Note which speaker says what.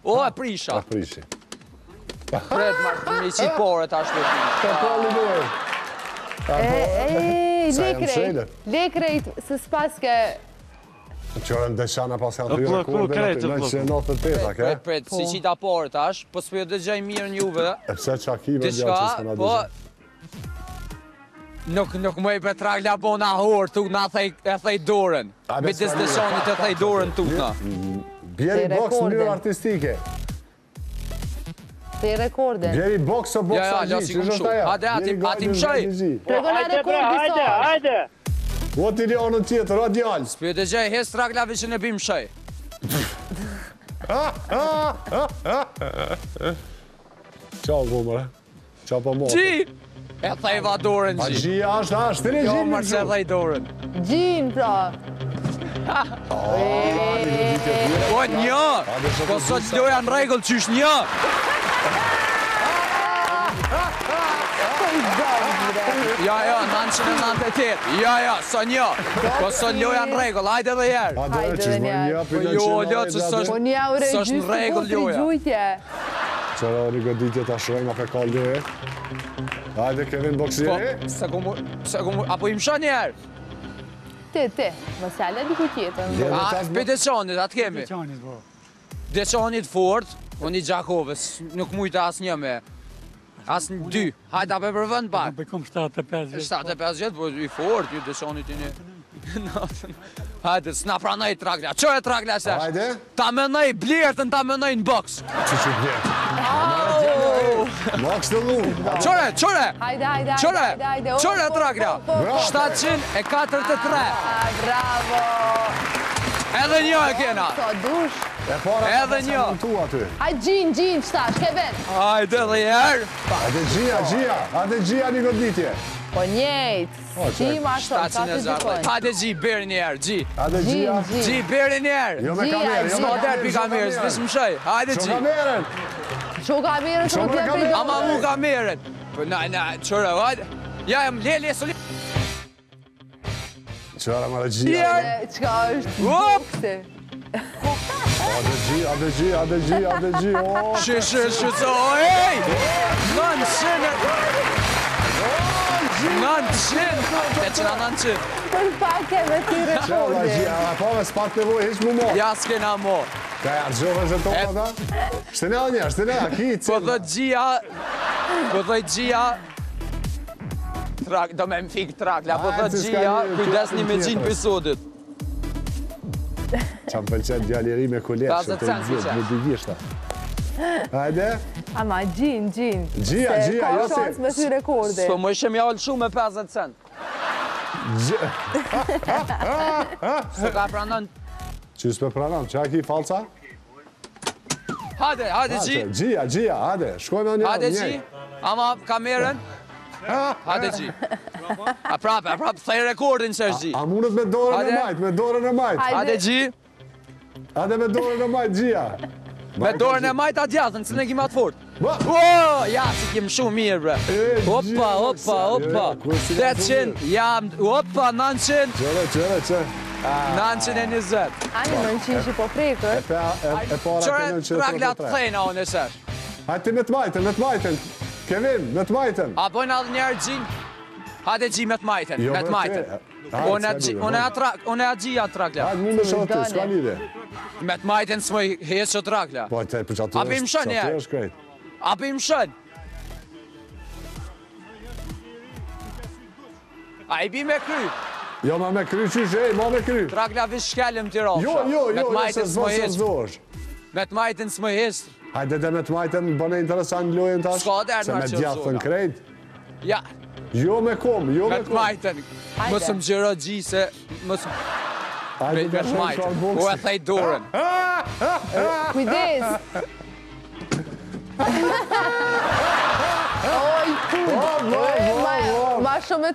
Speaker 1: O, e prisha.
Speaker 2: E prishi.
Speaker 1: Pret, me qitë pore ta shlutin.
Speaker 2: Ka kolli dojë.
Speaker 3: Lekrejt, se s'paske...
Speaker 2: Qërën Deshana pas ka të rekordin aty 1998, a ke?
Speaker 1: Pret, si qita pore tash, po s'po jo dëgjaj mirë njuve.
Speaker 2: E pse qakive në gjallë që s'kona
Speaker 1: po... Nuk më e Petragla po na horë, tuk na e thej dorën. Bitis Deshonit e thej dorën tuk na.
Speaker 2: Bjeri boks në njërë artistike.
Speaker 3: Te rekordin.
Speaker 2: Bjeri boks o boks a gjithë, që është aja?
Speaker 1: Hajde, atim shaj.
Speaker 3: Tregona rekordin sa.
Speaker 4: Hajde.
Speaker 2: O t'i lionën tjetër, o djallë.
Speaker 1: S'pjo të gjaj, hes traglave që në bim shaj.
Speaker 2: Qau, gomëre. Qau po motë.
Speaker 1: Gji! E thejva dorën,
Speaker 2: A
Speaker 1: Gji.
Speaker 2: gjia është, të një
Speaker 1: Jo,
Speaker 2: gjimë.
Speaker 1: mërë se thej dorën.
Speaker 3: Gjin, pra.
Speaker 1: Po një! Po sot loja në regull qysh një! Ja, 998. Ja, sot një. Po sot loja në regull, hajde dhe jerë.
Speaker 2: Hajde, që s'më një,
Speaker 1: Po jo, lo, që
Speaker 3: Po një aure
Speaker 1: s'është në regull loja.
Speaker 3: gjujtje.
Speaker 2: Qëra një goditje t'a shrejnë, ma pe kallë dhe. Hajde, Kevin boksieri.
Speaker 1: Po, apo im shë njerë?
Speaker 3: Ti, më sjale diku tjetër.
Speaker 1: Pe Deçanit, atë kemi. Deçanit fort, unë i Gjakovës, nuk mujtë asë një me. Asë në dy. Hajde, ape për vënd pak.
Speaker 4: Për kom 75 vjetë.
Speaker 1: 75 vjetë, po i fort, ju Deçanit i një. Hajde, s'na pranaj Tragla. Qo e Tragla se?
Speaker 2: Hajde.
Speaker 1: Ta menaj blertën, ta menaj në boks.
Speaker 2: Që bjerë. Boks të lu.
Speaker 1: Qore!
Speaker 3: Hajde.
Speaker 1: Qore Tragla! 743.
Speaker 3: Bravo.
Speaker 1: Edhe një e kena.
Speaker 3: Sa dush.
Speaker 1: Edhe një.
Speaker 3: Hajde gjin, qëtash, Kevin.
Speaker 1: Hajde dhe jerë.
Speaker 2: Hajde gjia një goditje.
Speaker 3: Po njejt. Qi ma shumë, ka të gjikojnë.
Speaker 1: Hajde Gji, beri njerë, Gji.
Speaker 2: Hajde gjia.
Speaker 1: Gji, beri njerë.
Speaker 2: Jo me kamerë,
Speaker 1: S'ka der pi kamerës, vishë më shaj. Hajde
Speaker 2: Qo
Speaker 1: Gji.
Speaker 2: kamerën.
Speaker 3: Qo kamerën që më tjenë për do.
Speaker 1: Ama mu kamerën. Po na, qërë, hajde. Ja, le, soli.
Speaker 2: Qëra mara gjia.
Speaker 3: Qka është
Speaker 1: Up!
Speaker 3: bokse.
Speaker 2: Hajde gjia.
Speaker 1: Shë, ej! 900! E qëna 900.
Speaker 3: Për pak e me ti
Speaker 2: Qëra
Speaker 3: rekordin.
Speaker 2: gjia, a po me s'pak të voj, hiq mu mo.
Speaker 1: Ja, s'kena mo.
Speaker 2: Ka ja, gjove zë tonë ata. Shtene një, ki i
Speaker 1: Po
Speaker 2: cilë.
Speaker 1: dhe Gjia... Do me më fik Tragla, po dhe Gjia, kujdesni me gjinë pësodit.
Speaker 2: Qa më pëlqen djalleri me kuletë,
Speaker 1: 50
Speaker 2: që të
Speaker 1: cent,
Speaker 2: gjithë, me digishta. Hajde.
Speaker 3: Ama gjin.
Speaker 2: Gjia,
Speaker 3: Ka
Speaker 2: jo si.
Speaker 3: shans me ty rekordin.
Speaker 1: S'po më ishem jallë shumë me 50 cent. S'po ka pranon...
Speaker 2: Që s'pe pranon, që a ki falca?
Speaker 1: Hajde, Gji.
Speaker 2: Gjia, hajde, shkojme një.
Speaker 1: Hajde Gji. Ama kamerën. Hajde Gji. A prap, thej rekordin që është Gji.
Speaker 2: A mundet me dorën e majt,
Speaker 1: Hajde Gji.
Speaker 2: Hajde me dorën e majt, Gjia.
Speaker 1: Me dorën e majt atë jatën, që ne kima të fort. Ja, si kemë shumë mirë, bre. Opa. 800, jam, 900.
Speaker 2: Qëre.
Speaker 1: 920.
Speaker 3: Ani 900 që po prekër.
Speaker 2: E para
Speaker 1: Qëre
Speaker 2: kënë që
Speaker 1: Tragla të thejna unë e sesh.
Speaker 2: Hajde me të majtën. Kevin, me të majtën.
Speaker 1: A bojnë adhë njerë Gjin? Hajde Gji me të majtën, me të majtën. Unë e a Gjia Tragla.
Speaker 2: Hajde mund në shotë të, s'ka lide.
Speaker 1: Me të majtën s'moj hesë që Tragla.
Speaker 2: Po, për që aty
Speaker 1: Apim shën njerë.
Speaker 2: është krejt.
Speaker 1: Apim shën. A i bi me kry.
Speaker 2: Jo, ma me kry qyshe, ma me kry.
Speaker 1: Tragla vish shkellim t'i rafsha.
Speaker 2: Jo,
Speaker 1: Me të majtën
Speaker 2: se
Speaker 1: s'moj hesë.
Speaker 2: zosh.
Speaker 1: Me të majtën s'moj hesë.
Speaker 2: Hajde dhe me të majtën bëne interesant lojën tash.
Speaker 1: S'ka der
Speaker 2: Se
Speaker 1: në
Speaker 2: me
Speaker 1: që
Speaker 2: djathën
Speaker 1: zona.
Speaker 2: krejt.
Speaker 1: Ja,
Speaker 2: Jo me kom.
Speaker 1: me të majtën. Mësë më gjëro Gji se... Me të majtën. U e thej dorën.
Speaker 3: Kujdes. Oj, ma shumë